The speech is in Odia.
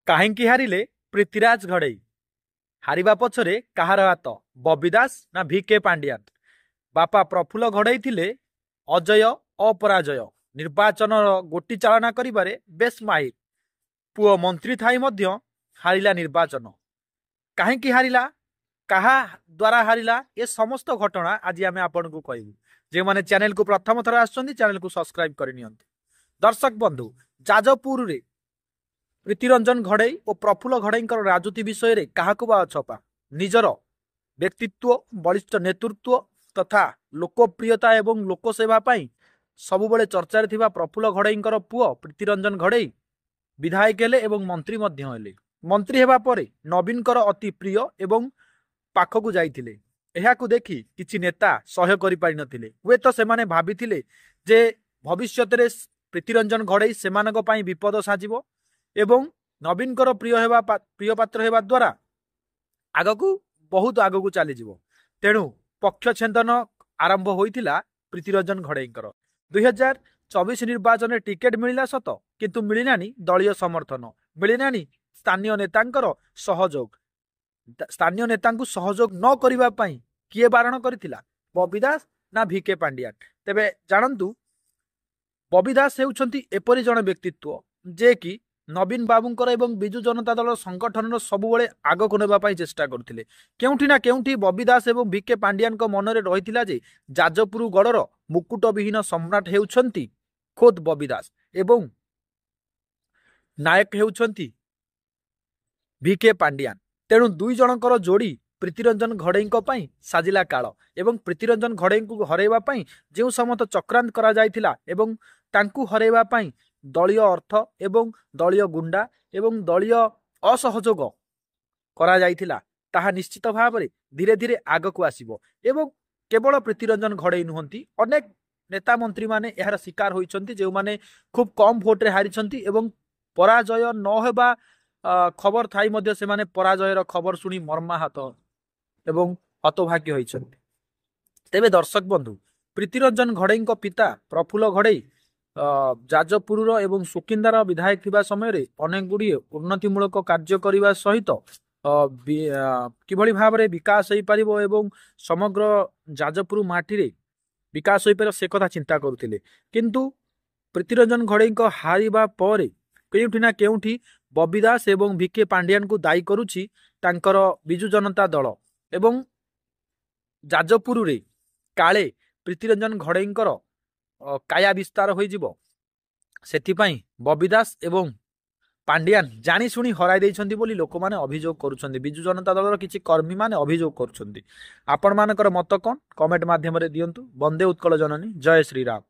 କାହିଁକି ହାରିଲେ ପୃଥ୍ୱୀରାଜ ଘଡ଼େଇ? ହାରିବା ପଛରେ କାହାର ହାତ? ବବି ଦାସ ନା ଭିକେ ପାଣ୍ଡିଆନ? ବାପା ପ୍ରଫୁଲ୍ଲ ଘଡ଼େଇ ଥିଲେ ଅଜୟ ଅପରାଜୟ, ନିର୍ବାଚନର ଗୋଟି ଚାଳନା କରିବାରେ ବେଶ ମାହିର। ପୁଅ ମନ୍ତ୍ରୀ ଥାଇ ମଧ୍ୟ ହାରିଲା ନିର୍ବାଚନ। କାହିଁକି ହାରିଲା, କାହା ଦ୍ୱାରା ହାରିଲା, ଏ ସମସ୍ତ ଘଟଣା ଆଜି ଆମେ ଆପଣଙ୍କୁ କହିବୁ। ଯେଉଁମାନେ ଚ୍ୟାନେଲକୁ ପ୍ରଥମ ଥର ଆସୁଛନ୍ତି ଚ୍ୟାନେଲକୁ ସବସ୍କ୍ରାଇବ କରିନିଅନ୍ତୁ। ଦର୍ଶକ ବନ୍ଧୁ, ଯାଜପୁରରେ ପ୍ରୀତିରଞ୍ଜନ ଘଡ଼େଇ ଓ ପ୍ରଫୁଲ୍ଲ ଘଡ଼େଇଙ୍କର ରାଜୁତି ବିଷୟରେ କାହାକୁ ବା ଅଛପା? ନିଜର ବ୍ୟକ୍ତିତ୍ୱ, ବଳିଷ୍ଠ ନେତୃତ୍ୱ ତଥା ଲୋକପ୍ରିୟତା ଏବଂ ଲୋକସେବା ପାଇଁ ସବୁବେଳେ ଚର୍ଚ୍ଚାରେ ଥିବା ପ୍ରଫୁଲ୍ଲ ଘଡ଼େଇଙ୍କର ପୁଅ ପ୍ରୀତିରଞ୍ଜନ ଘଡ଼େଇ ବିଧାୟକ ହେଲେ ଏବଂ ମନ୍ତ୍ରୀ ମଧ୍ୟ ହେଲେ। ମନ୍ତ୍ରୀ ହେବା ପରେ ନବୀନଙ୍କର ଅତି ପ୍ରିୟ ଏବଂ ପାଖକୁ ଯାଇଥିଲେ। ଏହାକୁ ଦେଖି କିଛି ନେତା ସହ୍ୟ କରିପାରିନଥିଲେ। ହୁଏତ ସେମାନେ ଭାବିଥିଲେ ଯେ ଭବିଷ୍ୟତରେ ପ୍ରୀତିରଞ୍ଜନ ଘଡ଼େଇ ସେମାନଙ୍କ ପାଇଁ ବିପଦ ସାଜିବ ଏବଂ ନବୀନଙ୍କର ପ୍ରିୟ ପାତ୍ର ହେବା ଦ୍ୱାରା ବହୁତ ଆଗକୁ ଚାଲିଯିବ। ତେଣୁ ପକ୍ଷ ଛେଦନ ଆରମ୍ଭ ହୋଇଥିଲା ପ୍ରୀତିରଞ୍ଜନ ଘଡ଼େଇଙ୍କର। 2024 ନିର୍ବାଚନରେ ଟିକେଟ ମିଳିଲା ସତ, କିନ୍ତୁ ମିଳିଲାନି ଦଳୀୟ ସମର୍ଥନ, ମିଳିଲାନି ସ୍ଥାନୀୟ ନେତାଙ୍କର ସହଯୋଗ। ସ୍ଥାନୀୟ ନେତାଙ୍କୁ ସହଯୋଗ ନ କରିବା ପାଇଁ କିଏ ବାରଣ କରିଥିଲା? ବବି ଦାସ ନା ଭିକେ ପାଣ୍ଡିଆନ? ତେବେ ଜାଣନ୍ତୁ, ବବି ଦାସ ହେଉଛନ୍ତି ଏପରି ଜଣେ ବ୍ୟକ୍ତିତ୍ୱ ଯେ କି ନବୀନ ବାବୁଙ୍କର ଏବଂ ବିଜୁ ଜନତା ଦଳର ସଂଗଠନର ସବୁବେଳେ ଆଗକୁ ନେବା ପାଇଁ ଚେଷ୍ଟା କରୁଥିଲେ। କେଉଁଠି ନା କେଉଁଠି ବବି ଦାସ ଏବଂ ଭିକେ ପାଣ୍ଡିଆନଙ୍କ ମନରେ ରହିଥିଲା ଯେ ଯାଜପୁର ଗଡ଼ର ମୁକୁଟ ବିହୀନ ସମ୍ରାଟ ହେଉଛନ୍ତି ଖୋଦ୍ ବବି ଦାସ ଏବଂ ନାୟକ ହେଉଛନ୍ତି ଭିକେ ପାଣ୍ଡିଆନ। ତେଣୁ ଦୁଇ ଜଣଙ୍କର ଯୋଡ଼ି ପ୍ରୀତିରଞ୍ଜନ ଘଡ଼େଇଙ୍କ ପାଇଁ ସାଜିଲା କାଳ ଏବଂ ପ୍ରୀତିରଞ୍ଜନ ଘଡ଼େଇଙ୍କୁ ହରାଇବା ପାଇଁ ଯେଉଁ ସମସ୍ତ ଚକ୍ରାନ୍ତ କରାଯାଇଥିଲା ଏବଂ ତାଙ୍କୁ ହରାଇବା ପାଇଁ ଦଳୀୟ ଅର୍ଥ ଏବଂ ଦଳୀୟ ଗୁଣ୍ଡା ଏବଂ ଦଳୀୟ ଅସହଯୋଗ କରାଯାଇଥିଲା, ତାହା ନିଶ୍ଚିତ ଭାବରେ ଧୀରେ ଧୀରେ ଆଗକୁ ଆସିବ। ଏବଂ କେବଳ ପ୍ରୀତିରଞ୍ଜନ ଘଡ଼େଇ ନୁହନ୍ତି, ଅନେକ ନେତା ମନ୍ତ୍ରୀମାନେ ଏହାର ଶିକାର ହୋଇଛନ୍ତି, ଯେଉଁମାନେ ଖୁବ୍ କମ୍ ଭୋଟରେ ହାରିଛନ୍ତି ଏବଂ ପରାଜୟ ନ ହେବା ଖବର ଥାଇ ମଧ୍ୟ ସେମାନେ ପରାଜୟର ଖବର ଶୁଣି ମର୍ମାହତ ଏବଂ ହତଭାଗ୍ୟ ହୋଇଛନ୍ତି। ତେବେ ଦର୍ଶକ ବନ୍ଧୁ, ପ୍ରୀତିରଞ୍ଜନ ଘଡ଼େଇଙ୍କ ପିତା ପ୍ରଫୁଲ୍ଲ ଘଡ଼େଇ ଯାଜପୁରର ଏବଂ ସୁକିନ୍ଦାର ବିଧାୟକ ଥିବା ସମୟରେ ଅନେକ ଗୁଡ଼ିଏ ଉନ୍ନତିମୂଳକ କାର୍ଯ୍ୟ କରିବା ସହିତ କିଭଳି ଭାବରେ ବିକାଶ ହୋଇପାରିବ ଏବଂ ସମଗ୍ର ଯାଜପୁର ମାଟିରେ ବିକାଶ ହୋଇପାରିବ ସେ କଥା ଚିନ୍ତା କରୁଥିଲେ। କିନ୍ତୁ ପ୍ରୀତିରଞ୍ଜନ ଘଡ଼େଇଙ୍କ ହାରିବା ପରେ କେଉଁଠି ନା କେଉଁଠି ବବି ଦାସ ଏବଂ ଭିକେ ପାଣ୍ଡିଆନଙ୍କୁ ଦାୟୀ କରୁଛି ତାଙ୍କର ବିଜୁ ଜନତା ଦଳ ଏବଂ ଯାଜପୁରରେ କାଳେ ପ୍ରୀତିରଞ୍ଜନ ଘଡ଼େଇଙ୍କର କାୟା ବିସ୍ତାର ହୋଇଯିବ, ସେଥିପାଇଁ ବବି ଦାସ ଏବଂ ପାଣ୍ଡିଆନ ଜାଣିଶୁଣି ହରାଇ ଦେଇଛନ୍ତି ବୋଲି ଲୋକମାନେ ଅଭିଯୋଗ କରୁଛନ୍ତି। ବିଜୁ ଜନତା ଦଳର କିଛି କର୍ମୀମାନେ ଅଭିଯୋଗ କରୁଛନ୍ତି। ଆପଣମାନଙ୍କର ମତ କ'ଣ? କମେଣ୍ଟ ମାଧ୍ୟମରେ ଦିଅନ୍ତୁ। ବନ୍ଦେ ଉତ୍କଳ ଜନନୀ, ଜୟ ଶ୍ରୀରାମ।